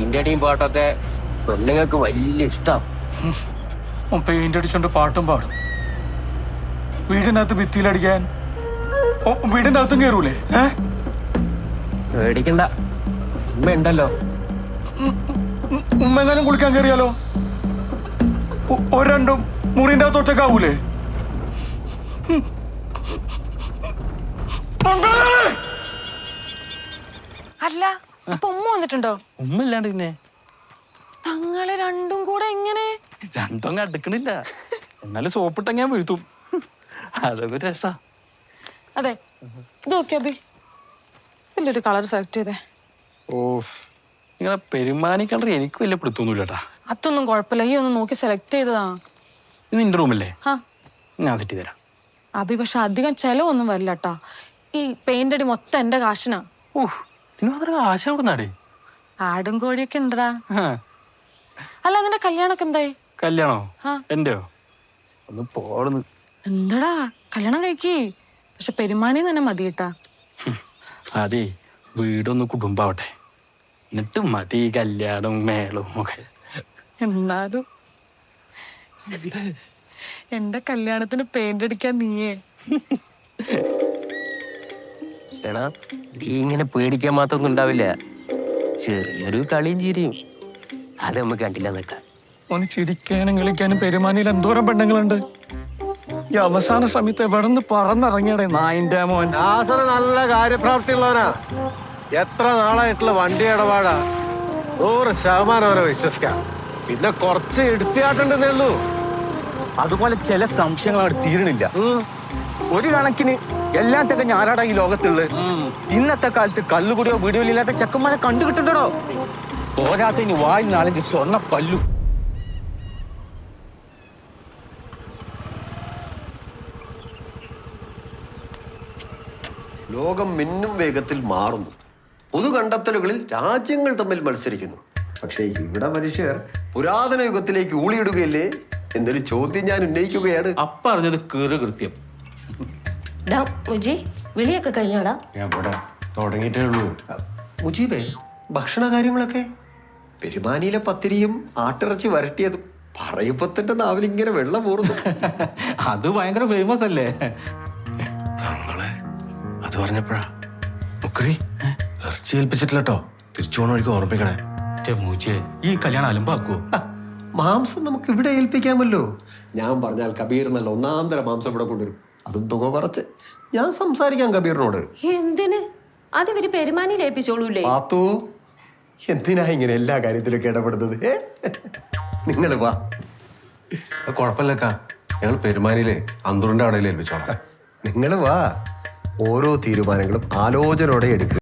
Paint അടിയും പാട്ടൊക്കെ പെണ്ണുങ്ങൾക്ക് വലിയ ഇഷ്ടം. പെയിന്റ് അടിച്ചോണ്ട് പാട്ടും പാടും. വീടിനകത്ത് ഭിത്തിയിലടിക്കാൻ വീടിന്റെ അകത്തും കയറൂലേ? പേടിക്കണ്ട, ഉമ്മ ഉണ്ടല്ലോ. ഉമ്മെങ്ങാനും കുളിക്കാൻ കയറിയാലോ? രണ്ടും മുറിന്റെ അകത്ത് ഒറ്റക്കാവൂലേ? അല്ല, ഇപ്പൊ ഉമ്മ വന്നിട്ടുണ്ടോ? ഉമ്മ ഇല്ലാണ്ട് പിന്നെ തങ്ങള് രണ്ടും കൂടെ എങ്ങനെ? രണ്ടും അടുക്കണില്ല, എന്നാലും സോപ്പിട്ട ഞാൻ വീഴ്ത്തും. അതൊക്കെ രസാ. അതെ, ഇത് നോക്കിയാ അബി, ഇതിലൊരു കളർ സെലക്ട് ചെയ്തേ. ഓഫ്, നിങ്ങളെ പെരുമാനി കളർ എനിക്ക് വലിയ പിടുത്തൊന്നുമില്ല കേട്ടാ. അതൊന്നും കുഴപ്പമില്ല, ഈ ഒന്ന് നോക്കി സെലക്ട് ചെയ്തതാ. ഇത് നിന്റെ റൂമല്ലേ? ആ, ഞാൻ സെറ്റ് ചെയ്ത് തരാം. അബി പക്ഷെ അധികം ചെലവൊന്നും വരില്ല കേട്ടാ. ഈ പെയിന്റ് അടി മൊത്തം എന്റെ കാശിനാ. ഓഹ്, ഇതിന് മാത്രം ആശ കൊടുന്നാടേ. ആടും കോഴിയൊക്കെ ഉണ്ടടാ. അല്ല, നിന്റെ കല്യാണൊക്കെ എന്തായി? കല്യാണോ? ആ. എന്റെയോ? ഒന്ന് പോടുന്നു. എന്താടാ, കല്യാണം കഴിക്കേ. പക്ഷെ പെരുമാനി തന്നെ മതി കേട്ടാ. അതെ, വീടൊന്ന് കുടുംബാവട്ടെ, എന്നിട്ട് മതി കല്യാണവും മേളവും ഒക്കെ. എന്നാലും എന്റെ കല്യാണത്തിന് പെയിന്റ് അടിക്കാൻ നീയേ. എടാ, നീ ഇങ്ങനെ പേടിക്കാൻ മാത്രമൊന്നും ഉണ്ടാവില്ല. ചെറിയൊരു കളിയും ചിരിയും അത് നമുക്ക് കണ്ടില്ല നിൽക്കാം. ഓന് ചിരിക്കാനും കളിക്കാനും പെരുമാനിയിൽ എന്തോരം പെണ്ണുങ്ങളുണ്ട്. ഈ അവസാന സമയത്ത് എവിടെന്ന് പറന്നിറങ്ങിയടേ നായിന്റെ മോൻ. നാസർ നല്ല കാര്യപ്രാപ്തി ഉള്ളവനാ. എത്ര നാളായിട്ടുള്ള വണ്ടി ഇടപാടാ. 100% അവരെ വിശ്വസിക്കാം. പിന്നെ കുറച്ച് എടുത്തിയാട്ടുണ്ടെന്നേ ഉള്ളൂ. അതുപോലെ ചില സംശയങ്ങൾ അവിടെ തീരണില്ല. ഒരു കണക്കിന് എല്ലാം തന്നെ ഞാനാടാ ഈ ലോകത്തുള്ളത്. ഇന്നത്തെ കാലത്ത് കല്ലുകുടിയോ വീഡിയോ ഇല്ലാത്ത ചെക്കന്മാരെ കണ്ടുകിട്ടുണ്ടോ? പോരാത്തതിന് വായി 4 സ്വർണ്ണ പല്ലു. ലോകം മിന്നും വേഗത്തിൽ മാറുന്നു. പൊതു കണ്ടെത്തലുകളിൽ രാജ്യങ്ങൾ തമ്മിൽ മത്സരിക്കുന്നു. പക്ഷേ ഇവിടെ മനുഷ്യർ പുരാതന യുഗത്തിലേക്ക് ഊളിയിടുകയല്ലേ എന്നൊരു ചോദ്യം ഞാൻ ഉന്നയിക്കുകയാണ്. അപ്പറഞ്ഞത് കൃത്യം. വിളിയൊക്കെ കഴിഞ്ഞോടാ? ഞാൻ ഇവിടെ തുടങ്ങിയിട്ടേ ഉള്ളൂ. മുജീബേ, ഭക്ഷണ കാര്യങ്ങളൊക്കെ? പെരുമാനിയിലെ പത്തിരിയും ആട്ടിറച്ചി വരട്ടിയതും പറയുമ്പത്തിന്റെ നാവിലിങ്ങനെ വെള്ളം പോറുന്നു. അത് ഭയങ്കര ഫേമസ് അല്ലേ? നമ്മളെ അത് പറഞ്ഞപ്പോഴാ മുക്കറി ഇറച്ചി ഏൽപ്പിച്ചിട്ടില്ലട്ടോ. തിരിച്ചു പോണ വഴിക്ക് ഓർമ്മിക്കണേ. ഈ കല്യാണം അലമ്പാക്കുവോ? മാംസം നമുക്ക് ഇവിടെ ഏൽപ്പിക്കാമല്ലോ. ഞാൻ പറഞ്ഞാൽ കബീർ നല്ല ഒന്നാന്തര മാംസം ഇവിടെ കൊണ്ടുവരും. അതും തുക കുറച്ച്. ഞാൻ സംസാരിക്കാം കബീറിനോട്. എന്തിന്? അത് ഇവര് പെരുമാനിയിൽ ഏൽപ്പിച്ചോളൂല്ലേ? പാത്തു, എന്തിനാ ഇങ്ങനെ എല്ലാ കാര്യത്തിലൊക്കെ ഇടപെടുന്നത്? നിങ്ങൾ വാ. കുഴപ്പമില്ലക്കാ, ഞങ്ങൾ പെരുമാനിയിലെ അന്തൂറിന്റെ അവിടെ ഏൽപ്പിച്ചോളാം. നിങ്ങൾ വാ. ഓരോ തീരുമാനങ്ങളും ആലോചനയോടെ എടുക്കുക.